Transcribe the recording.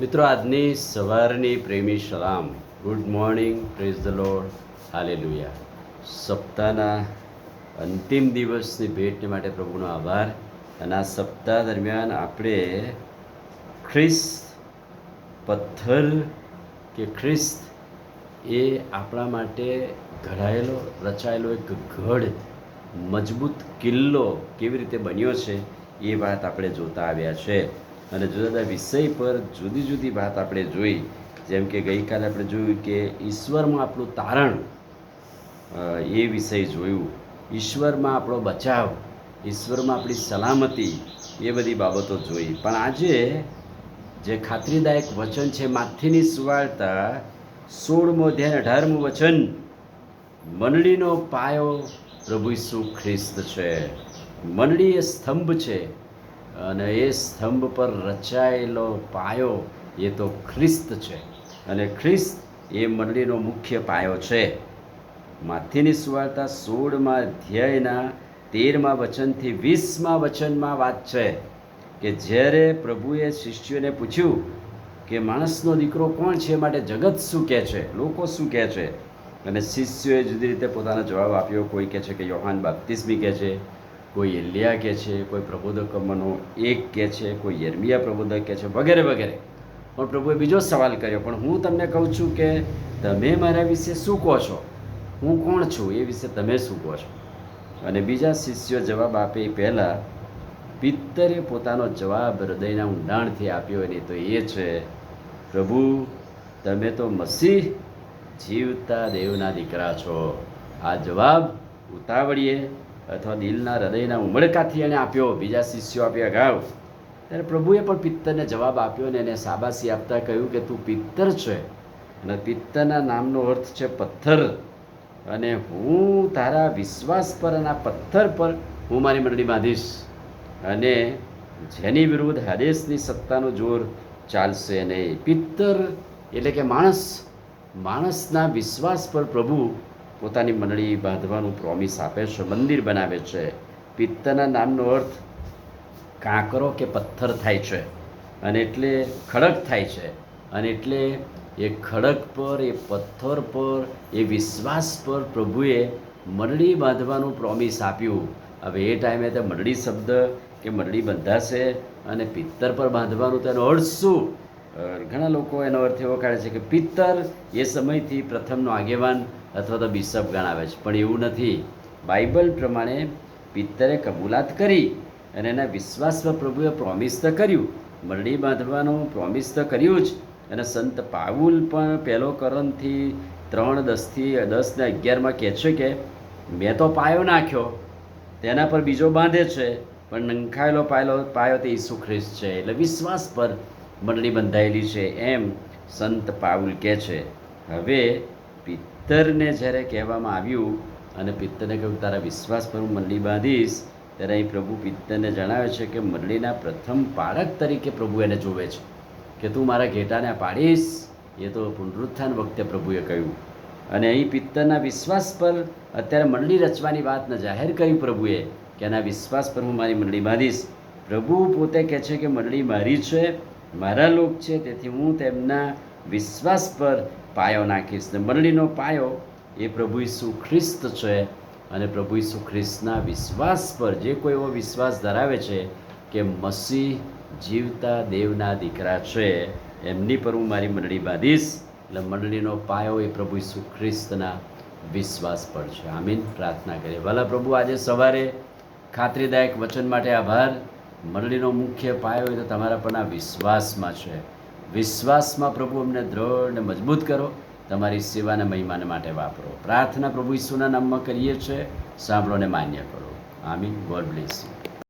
મિત્રો, આજની સવારની પ્રેમી સલામ. Good morning, praise the lord, hallelujah. સપ્તાહના અંતિમ દિવસની ભેટ માટે પ્રભુનો આભાર. અને આ સપ્તાહ દરમિયાન આપણે ખ્રિસ્ત પથ્થર કે ખ્રિસ્ત એ આપણા માટે ઘડાયેલો રચાયેલો એક ગઢ, મજબૂત કિલ્લો કેવી રીતે બન્યો છે એ વાત આપણે જોતા આવ્યા છે. અને જુદા જુદા વિષય પર જુદી જુદી વાત આપણે જોઈ. જેમ કે ગઈકાલે આપણે જોયું કે ઈશ્વરમાં આપણું તારણ, એ વિષય જોયું. ઈશ્વરમાં આપણો બચાવ, ઈશ્વરમાં આપણી સલામતી, એ બધી બાબતો જોઈ. પણ આજે જે ખાતરીદાયક વચન છે માથીની સુવાર્તા 16મો અધ્યાય 18મું વચન, મંડળીનો પાયો પ્રભુ ઈસુ ખ્રિસ્ત છે. મંડળી એ સ્તંભ છે અને એ સ્તંભ પર રચાયેલો પાયો એ તો ખ્રિસ્ત છે. અને ખ્રિસ્ત એ મંડળીનો મુખ્ય પાયો છે. માથીની સુવાર્તા 16મા અધ્યાયના 13મા વચનથી 20મા વચનમાં વાત છે કે જ્યારે પ્રભુએ શિષ્યોને પૂછ્યું કે માણસનો દીકરો કોણ છે, માટે જગત શું કહે છે, લોકો શું કહે છે, અને શિષ્યોએ જુદી રીતે પોતાનો જવાબ આપ્યો. કોઈ કહે છે કે યોહાન બાપ્તિસ્મી કહે છે, કોઈ એલિયા કહે છે, કોઈ પ્રબોધકોમાંનો એક કહે છે, કોઈ યર્મિયા પ્રબોધક કહે છે, વગેરે વગેરે. પણ પ્રભુએ બીજો સવાલ કર્યો, પણ હું તમને કહું છું કે તમે મારા વિશે શું કહો છો, હું કોણ છું એ વિશે તમે શું કહો છો? અને બીજા શિષ્યો જવાબ આપે એ પહેલાં પિત્તરે પોતાનો જવાબ હૃદયના ઊંડાણથી આપ્યો, અને તો એ છે, પ્રભુ તમે તો મસીહ જીવતા દેવના દીકરા છો. આ જવાબ ઉતાવળીએ અથવા દિલના હૃદયના ઉમળકાથી એને આપ્યો. બીજા શિષ્યો આપ્યા અગાઉ. ત્યારે પ્રભુએ પણ પિત્તરને જવાબ આપ્યો અને એને શાબાશી આપતા કહ્યું કે તું પિત્તર છે, અને પિત્તરના નામનો અર્થ છે પથ્થર, અને હું તારા વિશ્વાસ પર અને આ પથ્થર પર હું મારી મંડળી બાંધીશ, અને જેની વિરુદ્ધ હાદેસની સત્તાનું જોર ચાલશે નહીં. પિત્તર એટલે કે માણસના વિશ્વાસ પર પ્રભુ પોતાની મંડળી બાંધવાનું પ્રોમિસ આપે છે, મંદિર બનાવે છે. પિત્તરના નામનો અર્થ કાંકરો કે પથ્થર થાય છે, અને એટલે ખડક થાય છે. અને એટલે એ ખડક પર, એ પથ્થર પર, એ વિશ્વાસ પર પ્રભુએ મંડળી બાંધવાનું પ્રોમિસ આપ્યું. હવે એ ટાઈમે તો મંડળી શબ્દ કે મંડળી બંધાશે અને પિત્તર પર બાંધવાનું, તો એનો અર્થ શું? ઘણા લોકો એનો અર્થ એવો કાઢે છે કે પિત્તર એ સમયથી પ્રથમનો આગેવાન અથવા તો બિશપ ગણાવે છે, પણ એવું નથી. બાઇબલ પ્રમાણે પિત્તરે કબૂલાત કરી અને એના વિશ્વાસ પર પ્રભુએ પ્રોમિસ તો કર્યું, મંડળી બાંધવાનું પ્રોમિસ તો કર્યું જ. અને સંત પાઉલ પણ 1 કોરિન્થીથી 3:10-11 કહે છે કે મેં તો પાયો નાખ્યો, તેના પર બીજો બાંધે છે, પણ નંખાયેલો પાયો તે ઈસુ ખ્રિસ્ત છે. એટલે વિશ્વાસ પર મંડળી બંધાયેલી છે, એમ સંત પાઉલ કહે છે. હવે પિત્તરને જ્યારે કહેવામાં આવ્યું અને પિત્તરને કહ્યું તારા વિશ્વાસ પર હું મંડળી બાંધીશ, ત્યારે અહીં પ્રભુ પિત્તરને જણાવે છે કે મંડળીના પ્રથમ પાળક તરીકે પ્રભુ એને જોવે છે, કે તું મારા ઘેટાને પાડીશ. એ તો પુનરુત્થાન વખતે પ્રભુએ કહ્યું. અને અહીં પિત્તરના વિશ્વાસ પર અત્યારે મંડળી રચવાની વાતને જાહેર કરી પ્રભુએ, કે એના વિશ્વાસ પર હું મારી મંડળી બાંધીશ. પ્રભુ પોતે કહે છે કે મંડળી મારી છે, મારા લોક છે, તેથી હું તેમના વિશ્વાસ પર પાયો નાખીશ. ને મંડળીનો પાયો એ પ્રભુ ઈસુ ખ્રિસ્ત છે. અને પ્રભુ ઈસુ ખ્રિસ્તના વિશ્વાસ પર જે કોઈ એવો વિશ્વાસ ધરાવે છે કે મસીહ જીવતા દેવના દીકરા છે, એમની પર હું મારી મંડળી બાંધીશ. એટલે મંડળીનો પાયો એ પ્રભુ ઈસુ ખ્રિસ્તના વિશ્વાસ પર છે. આમીન. પ્રાર્થના કરીએ. ભલા પ્રભુ, આજે સવારે ખાતરીદાયક વચન માટે આભાર. મંડળીનો મુખ્ય પાયો એ તો તમારા પરના વિશ્વાસમાં છે. વિશ્વાસમાં પ્રભુ અમને દ્રઢ અને મજબૂત કરો, તમારી સેવાના મહિમાને માટે વાપરો. પ્રાર્થના પ્રભુ ઈસુના નામમાં કરીએ છીએ, સાંભળો ને માન્ય કરો. આમીન. God bless you.